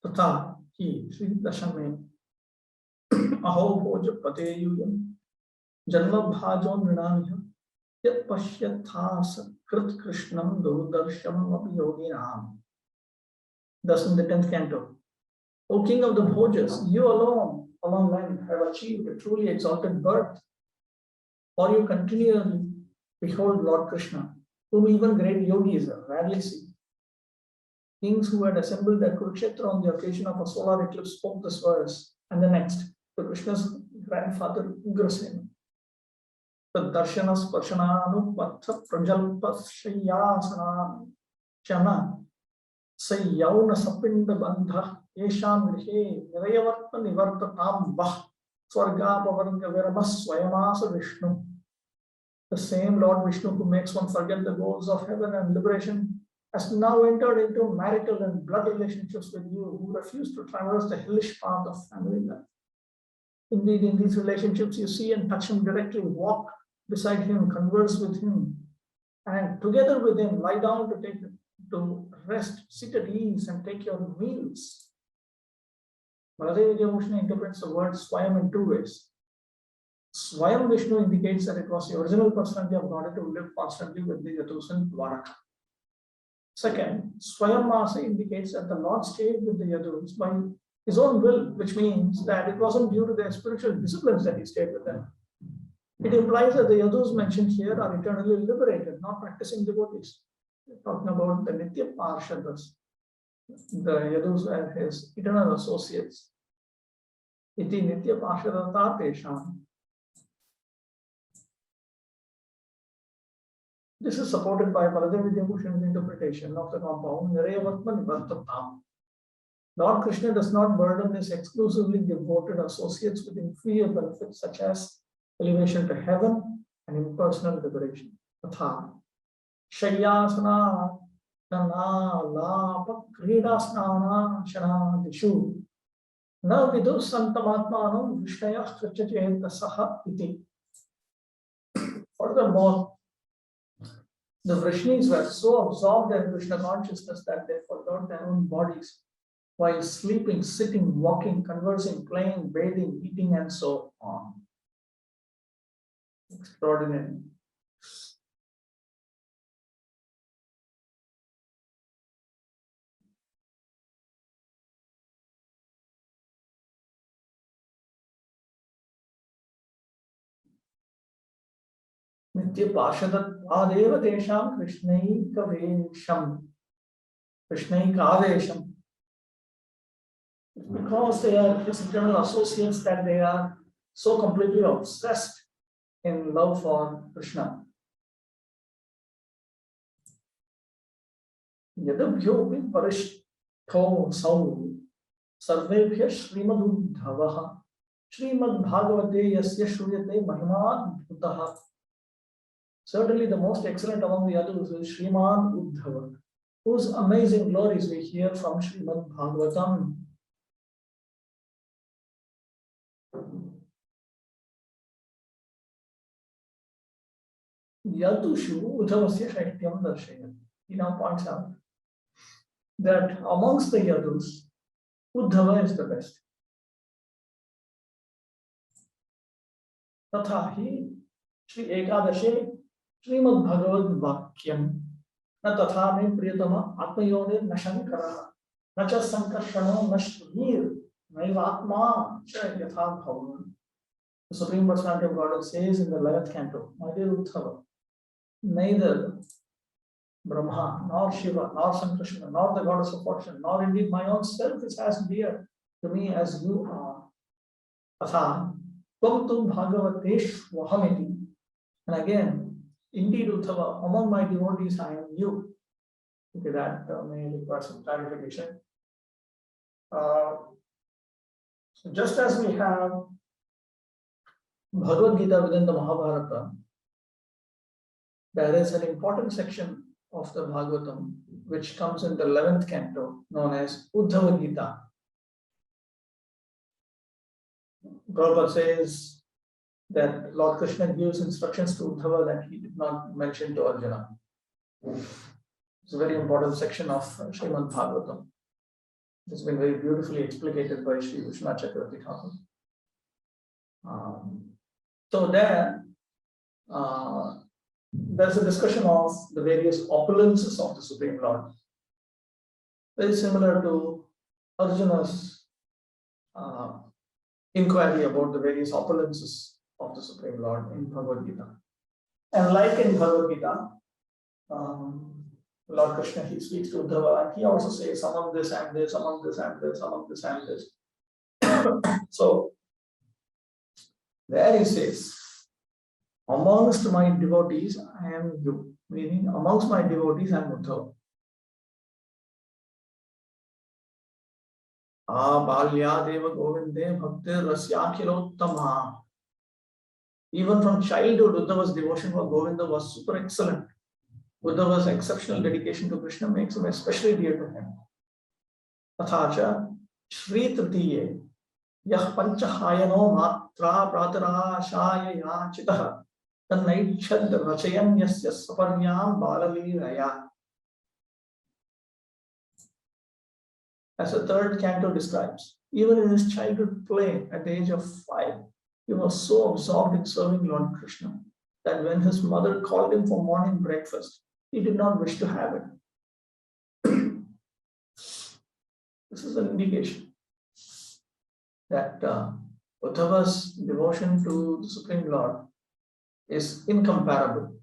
[SPEAKER 1] Tatha he Sri Dashame Aho Bhoja Pateyuyam Janma Bhajon Rinaniha Yat Pashyathas Krit Krishnam Durudarsham Apiyoginam. Thus in the 10th canto, O King of the Bhojas, you alone among men have achieved a truly exalted birth, for you continually behold Lord Krishna, whom even great yogis rarely see. Kings who had assembled at Kurukshetra on the occasion of a solar eclipse spoke this verse, and the next to Krishna's grandfather Ugrasena. Darshana Sparshana Patha Prajalpa Shayasana Chana Sayauna Sapinda Bandha Yesham Grihe Nirayavatma Nivartatam Bah Swarga Pavaranga Viramas Swayamasa Vishnu. The same Lord Vishnu who makes one forget the goals of heaven and liberation has now entered into marital and blood relationships with you who refuse to traverse the hellish path of family life. Indeed, in these relationships, you see and touch him directly, walk beside him, converse with him, and together with him, lie down to rest, sit at ease, and take your meals. Baladev Vidyabhushan interprets the word Swayam in two ways. Swayam Vishnu indicates that it was the original personality of God who lived constantly with the Yadus in Dwaraka. Second, Swayam Masa indicates that the Lord stayed with the Yadus by his own will, which means that it wasn't due to their spiritual disciplines that he stayed with them. It implies that the Yadus mentioned here are eternally liberated, not practicing devotees. We're talking about the Nitya Parshadas. The Yadus were his eternal associates. Iti Nitya Parshadata Tesham. This is supported by Baladev Vidyabhushan's interpretation of the compound Nirayavatma Nivartatam. Lord Krishna does not burden his exclusively devoted associates with inferior benefits such as elevation to heaven and impersonal liberation. Atha Shayyasana Tana Lapa Kridasnana Shana Dishu Na Vidu Santamatmanam Vishnaya Krachacheta Saha Iti. Furthermore, the Vrishnis were so absorbed in Krishna consciousness that they forgot their own bodies while sleeping, sitting, walking, conversing, playing, bathing, eating, and so on. Extraordinary. Nitya Pashadatvadeva Desham Krishnaika Vesham. Krishnaika Avesham. Because they are his eternal associates, that they are so completely obsessed in love for Krishna. Yadabhyopi parishto sau sarvebhya Srimad-Uddhavah Srimad-Bhagavate yasya shruyate mahima bhutah. Certainly the most excellent among the others is Srimad Uddhava, whose amazing glories we hear from Srimad Bhagavatam. Yadushu Uddhavasya Shaityam Darshayat. He now points out that amongst the Yadus, Uddhava is the best. Tatha hi Shri Ekadashe Srimad Bhagavad Vakyam na tatha me priyatama atmayone na shankara na cha sankarshano na shrir naivatma cha yatha bhavan. The Supreme Personality of Godhead says in the 11th canto, my dear Uddhava, neither Brahma, nor Shiva, nor Sankrishna, nor the goddess of fortune, nor indeed my own self is as dear to me as you are. Atha, tvam tu bhagavateshvahamiti. And again, indeed, Uddhava, among my devotees, I am you. Okay, that may require some clarification. So just as we have Bhagavad Gita within the Mahabharata, there is an important section of the Bhagavatam which comes in the 11th canto known as Uddhava Gita. Prabhupada says that Lord Krishna gives instructions to Uddhava that he did not mention to Arjuna. It's a very important section of Srimad Bhagavatam. It's been very beautifully explicated by Sri Vishwanath Chakravarti Thakur. So there's a discussion of the various opulences of the Supreme Lord. Very similar to Arjuna's inquiry about the various opulences of the Supreme Lord in Bhagavad Gita. And like in Bhagavad Gita, Lord Krishna, he speaks to Uddhava and he also says some of this and this, some of this and this, some of this and this. So there he says, amongst my devotees, I am you. Meaning, amongst my devotees, I am Uddhava. Balyadeva Govinde Bhakti Rasyakhilottamah. Even from childhood, Uddhava's devotion for Govinda was super excellent. Uddhava's exceptional dedication to Krishna makes him especially dear to him. Athacha Shri Tritiye Yah Panchahayano Matra Pratara Shaya Yachitaha Tanaichad Rachayan Yasya Saparnyam Balali Raya. As the third canto describes, even in his childhood play at the age of 5, he was so absorbed in serving Lord Krishna that when his mother called him for morning breakfast, he did not wish to have it. This is an indication that Uddhava's devotion to the Supreme Lord is incomparable.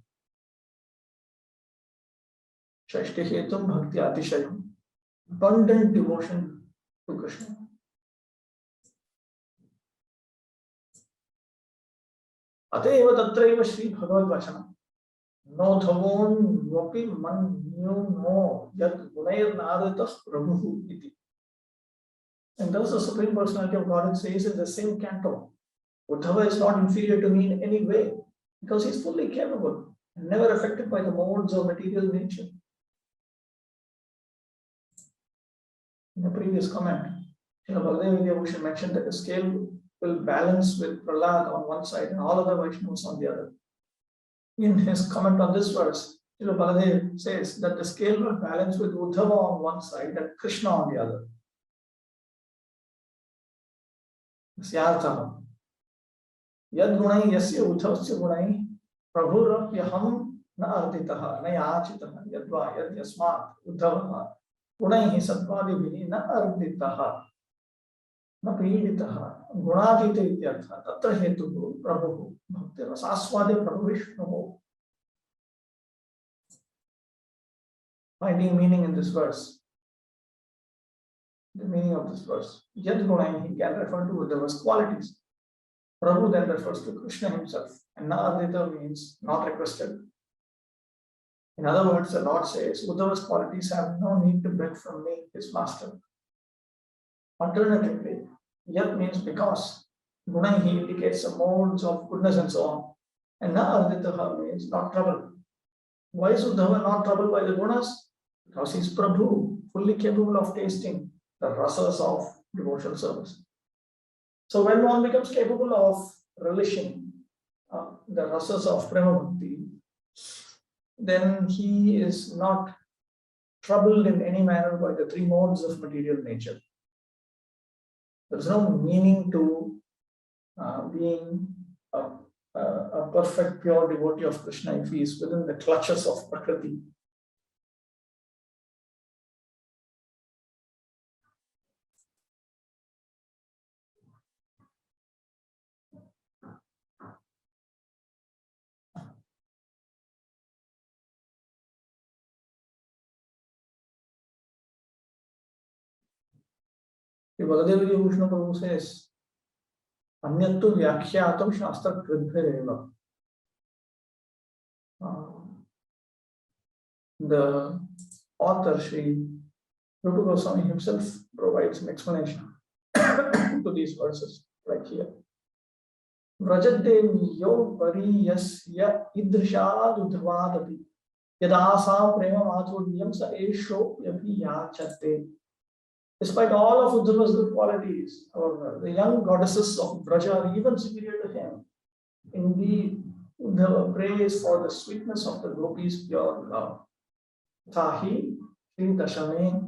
[SPEAKER 1] Shashtihetum Bhakti Atishayam, abundant devotion to Krishna. Ateva tatraiva Shri Bhagavad Vachanam. No dhavon vapi man no yad gunair nadatah prabhu iti. And thus the Supreme Personality of Godhead says in the same canto, Uddhava is not inferior to me in any way because he is fully capable and never affected by the modes of material nature. In a previous comment, Baladev Vidyabhushan mentioned that the scale will balance with Prahlad on one side and all other Vaishnavas on the other. In his comment on this verse, Baladev says that the scale will balance with Uddhava on one side and Krishna on the other. Syartha. Yad gunai yasya Uddhavasya gunai prabhurapyaham na arditaha na yachitaha yadva yad yasmat Uddhavaha gunai satvadibhi na arditaha na piditaha gunadita ityartha tatra hetuhu prabhu bhakti rasaswade prabhu. Finding meaning in this verse. The meaning of this verse. Yad gunai, he can refer to Uddhava's qualities. Prabhu then refers to Krishna himself, and na ardita means not requested. In other words, the Lord says, Uddhava's qualities have no need to beg from me, his master. Alternatively, yat means because. Guna he indicates the modes of goodness and so on. And na ardita means not troubled. Why is Uddhava not troubled by the gunas? Because he is Prabhu, fully capable of tasting the rasas of devotional service. So when one becomes capable of relishing the rasas of prema bhakti, then he is not troubled in any manner by the three modes of material nature. There is no meaning to being a perfect pure devotee of Krishna if he is within the clutches of Prakriti. Baladev Bhushan Prabhu says, Anyattu Vyakhyatam Shastra Kridbhireva. The author, Sri Rupa Goswami himself, provides an explanation to these verses right here. Vrajadevyo pariyasya idrishad udhvadapi yadasam prema madhuryam sa esho yapi yachate. Despite all of Uddhava's good qualities, however, the young goddesses of Vraja are even superior to him. Indeed, Uddhava prays for the sweetness of the gopis' pure love. Tahi, Sri Dashame,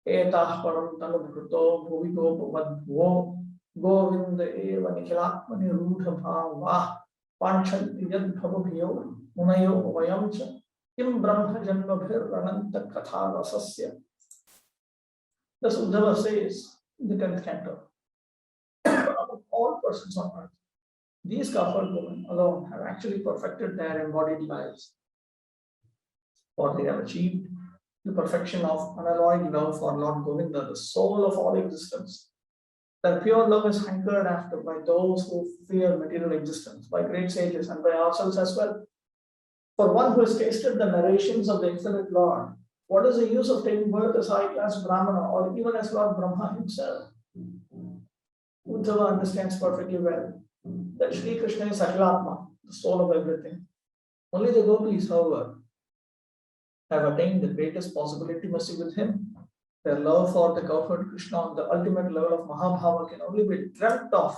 [SPEAKER 1] Etah Param Tanubhruto, Bhuvi Gopavadvo, Govinda Eva Nikhilatmani Rudha Bhava, Panchanti Yad Bhavabhiyo, Munayo Vayamcha, Kim Brahma Janmabhir Rananta Katha Rasasya. Thus Uddhava says in the 10th canto, of all persons on earth, these coupled women alone have actually perfected their embodied lives. For they have achieved the perfection of unalloyed love for Lord Govinda, the soul of all existence. That pure love is hankered after by those who fear material existence, by great sages and by ourselves as well. For one who has tasted the narrations of the infinite Lord, what is the use of taking birth as high-class Brahmana or even as Lord Brahma himself? Uddhava understands perfectly well that Sri Krishna is Akhilatma, the soul of everything. Only the gopis, however, have attained the greatest possible intimacy with him. Their love for the cowherd Krishna on the ultimate level of Mahabhava can only be dreamt of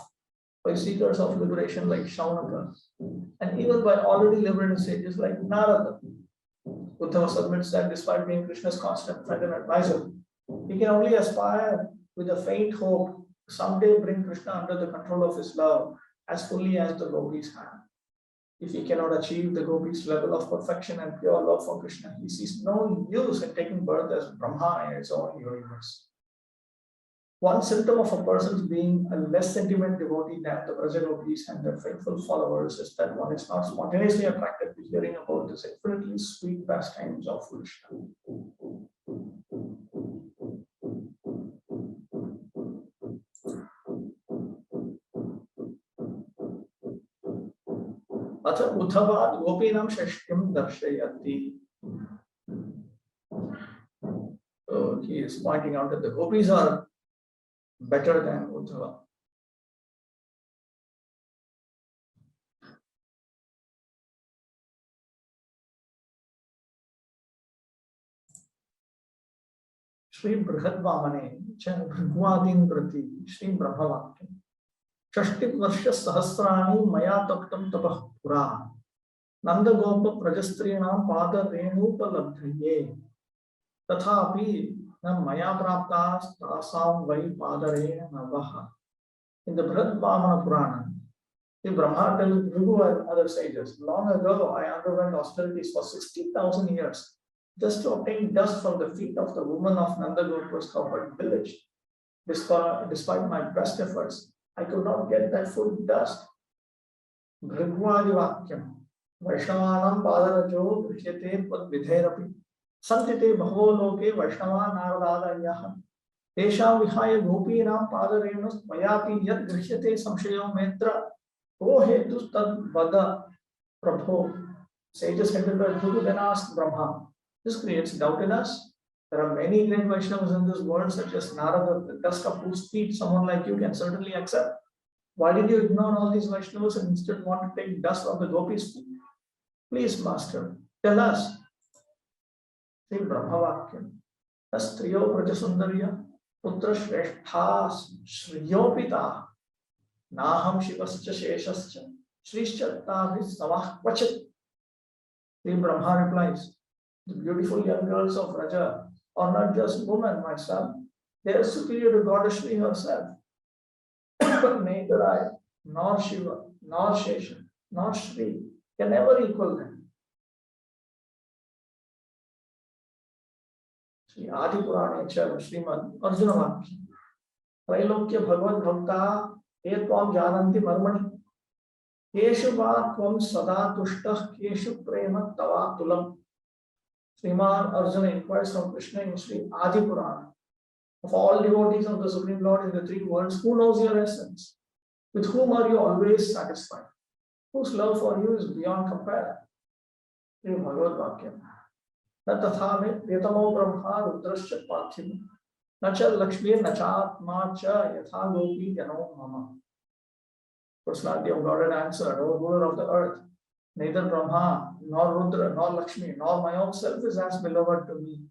[SPEAKER 1] by seekers of liberation like Shaunaka, and even by already liberated sages like Narada. Uddhava submits that despite being Krishna's constant friend and advisor, he can only aspire with a faint hope to someday bring Krishna under the control of his love as fully as the gopis have. If he cannot achieve the gopis' level of perfection and pure love for Krishna, he sees no use in taking birth as Brahma in his own universe. One symptom of a person's being a less sentiment devotee than the Braja gopis and their faithful followers is that one is not spontaneously attracted to hearing about this infinitely sweet pastimes of Krishna. Atha Uddhavat Gopinam Shashtim Darshayati. So he is pointing out that the gopis are better than Uddhava. Shri Brihadvamane, Bhagwadin Prati, Shri Brahmavakya. Shashtit Varsha Sahasrani Maya Taptam Tapah Pura. Nanda Gopa Prajastrinam Pada Renupa Labdhaye. Tathapi na Maya Praptas Tasam Vai Padare Navaha. In the Brihadvamana Purana, the Brahma tells Bhrigu and other sages, long ago I underwent austerities for 60,000 years just to obtain dust from the feet of the woman of Nanda Gopa's covered village. Despite my best efforts, I could not get that food dust. Bhrigvadi Vakyam Vaishnavanam Padarajo Bhrihyate Pad Vidherapi Santite Bhavo Loke Vaishnava Naradadayaha. तेषां विहाय गोपीनां पादरेणुस्त्वयापि यद् गृह्यते संशयो मेत्र को हेतुस्तद् वद प्रभो. Sages hinted Guru then asked Brahma. This creates doubt in us. There are many great Vaishnavas in this world, such as Narada, the dust of whose feet someone like you can certainly accept. Why did you ignore all these Vaishnavas and instead want to take dust of the gopis' feet? Please, Master, tell us. Sri Brahmavakyam. Astriyo Prajasundarya Putra Shreshthas Shriyopita Naham Shivascha Sheshascha Shrishchatta Samah Kvachit. Sri Brahma replies, the beautiful young girls of Raja are not just women, my son. They are superior to Goddess Shri herself. Neither I, nor Shiva, nor Shesha, nor Shri can ever equal them. Shri Adi Purane Srimad Arjuna Vakya. Trailokya Bhagavad Bhakta Etvam Jananti Marmani. Keshu va tvam sada tushtah keshu prema tava tulam. Sriman Arjuna inquires from Krishna in Sri Adi Purana. Of all devotees of the Supreme Lord in the three worlds, who knows your essence? With whom are you always satisfied? Whose love for you is beyond compare? Sri Bhagavad Vakya. Na tatha me vyatamo brahma rudrascha parthiva. Na cha lakshmi na cha atma cha yatha gopi jano mama. Personality of God had answered, O ruler of the earth, neither Brahma, nor Rudra, nor Lakshmi, nor my own self is as beloved to me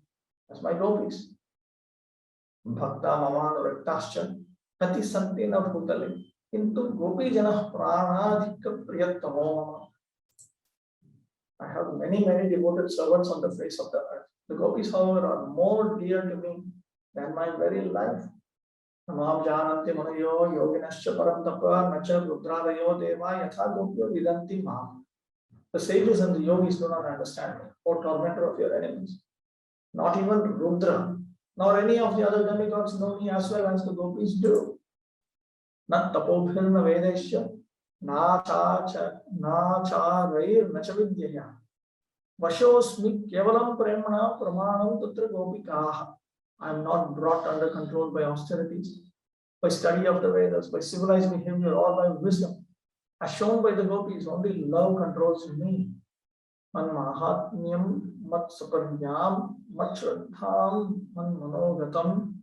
[SPEAKER 1] as my gopis. Bhakta Mamanuriktascha Kati Santi na Bhutale Kintu Gopi Jana Pranadhika Priyattamo Mama. I have many devoted servants on the face of the earth. The gopis, however, are more dear to me than my very life. Namam Jananti Manayo Yoginascha Paramtapa Nacha Rudradayo Deva Yatha Gopyo Vidanti Mam. The sages and the yogis do not understand me, O tormentor of your enemies. Not even Rudra, nor any of the other demigods know me as well as the gopis do. Nat tapobhirna vedesya, na chaраир nachavidyaya. Vashosmi kevalam premana pramanam tatra gopikaha. I am not brought under control by austerities, by study of the Vedas, by civilized behavior, or by wisdom. As shown by the gopis, only love controls me. Man mahatmyam mat saparnyam mat shraddham man manogatam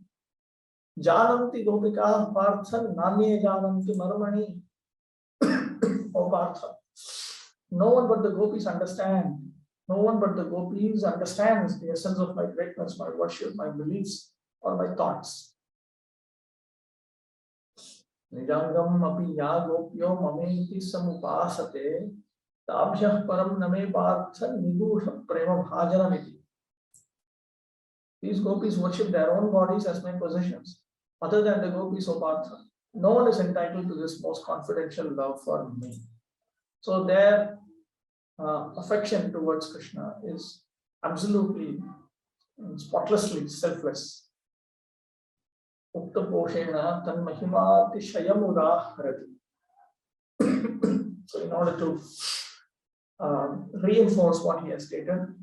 [SPEAKER 1] jananti gopika partha nanye jananti marmani. O Partha, no one but the gopis understand. No one but the gopis understands the essence of my greatness, my worship, my beliefs, or my thoughts. Nijangam api ya gopyo mameti samupasate tabhyah param name partha nigusha prema bhajanamiti. These gopis worship their own bodies as my possessions. Other than the gopis, O Partha, no one is entitled to this most confidential love for me. So their affection towards Krishna is absolutely, spotlessly selfless. Ukta poshena tan mahima tishayam udaharati. So in order to reinforce what he has stated,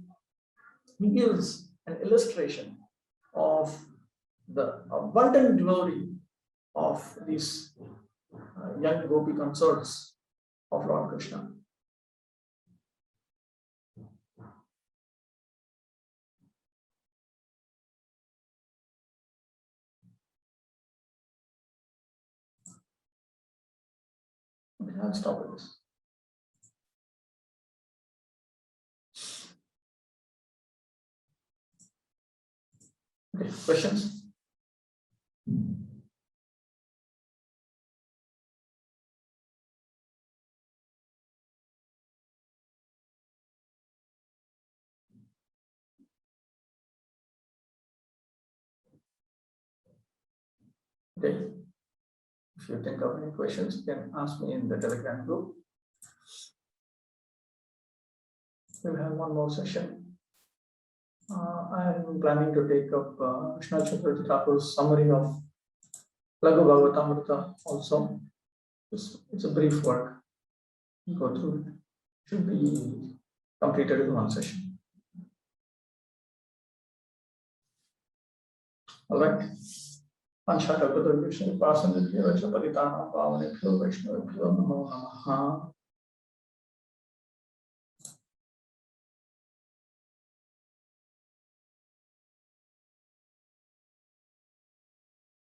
[SPEAKER 1] he gives an illustration of the abundant glory of these young gopi consorts of Lord Krishna. I'll stop with this. Okay, questions? Okay. If you think of any questions, you can ask me in the Telegram group. We'll have one more session. I'm planning to take up Vishwanath Chakravarti Thakur's summary of Laghu Bhagavatamrita also. It's a brief work. Go through it. Should be completed in one session. All right. Panchakapatavishnu Pasanadhyavacha Paritana Pavanebhyo Vaishnavabhyo Namo Namaha.